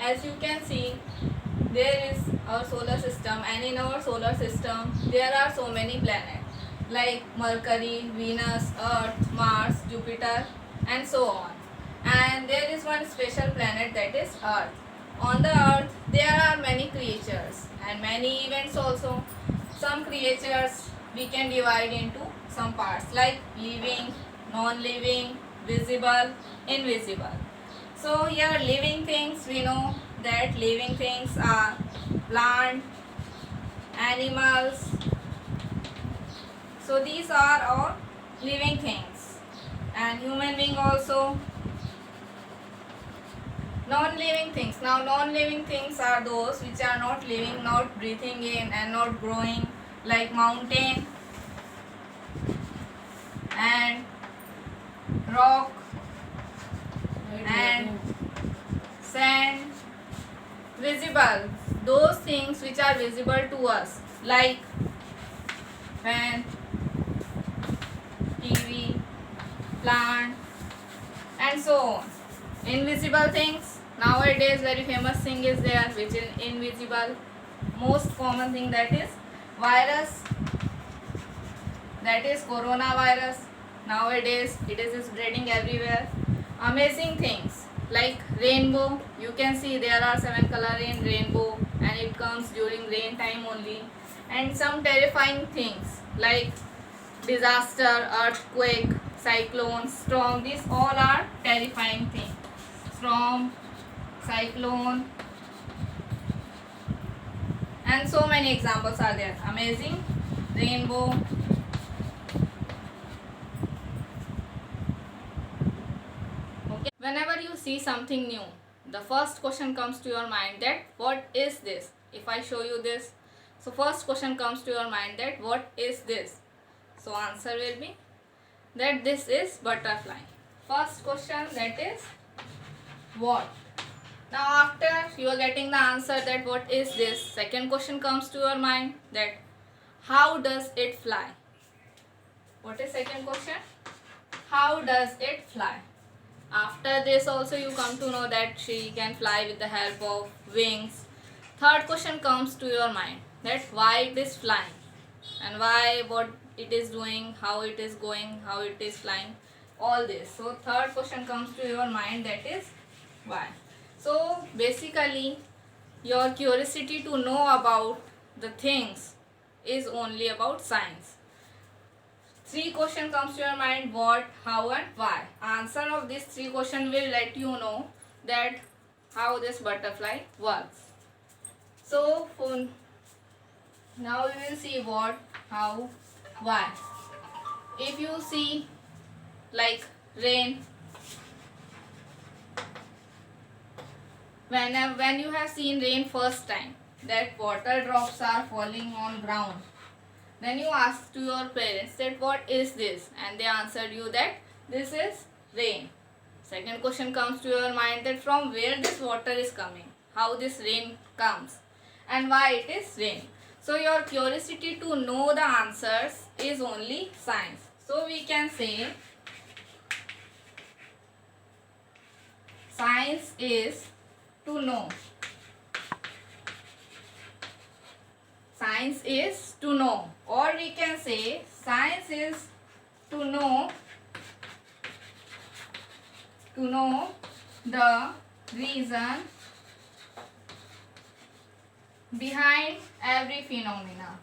as you can see, there is our solar system, and in our solar system there are so many planets like Mercury, Venus, Earth, Mars, Jupiter, and so on. And there is one special planet, that is Earth. On the Earth there are many creatures and many events also. Some creatures we can divide into some parts like living, non-living, visible, invisible. So here living things, we know that living things are plant, animals. So these are all living things, and human being also. Non-living things. Now non-living things are those which are not living, not breathing in and not growing, like mountain and rock and sand. Visible, those things which are visible to us, like fan, TV, plant, and so on. Invisible things, nowadays very famous thing is there which is invisible. Most common thing, that is virus, that is coronavirus. Nowadays it is spreading everywhere. Amazing things like rainbow, you can see there are 7 color in rainbow and it comes during rain time only. And some terrifying things like disaster, earthquake, cyclone, storm, these all are terrifying things. Storm, cyclone, and so many examples are there. Amazing, rainbow. Okay, whenever you see something new, the first question comes to your mind that what is this? If I show you this, so first question comes to your mind that what is this? So answer will be that this is butterfly. First question, that is what. Now after you are getting the answer that what is this, second question comes to your mind that how does it fly. What is second question? How does it fly? After this also you come to know that she can fly with the help of wings. Third question comes to your mind that why it is flying and why, what it is doing, how it is going, how it is flying, all this. So third question comes to your mind, that is why. So basically your curiosity to know about the things is only about science. Three question comes to your mind, what, how and why. Answer of these three question will let you know that how this butterfly works. So now we will see what, how, why. If you see like rain, when you have seen rain first time, that water drops are falling on ground, then you ask to your parents that what is this, and they answered you that this is rain. Second question comes to your mind that from where this water is coming, how this rain comes, and why it is rain. So your curiosity to know the answers is only science. So we can say science is to know. Science is to know, or we can say science is to know the reason behind every phenomena.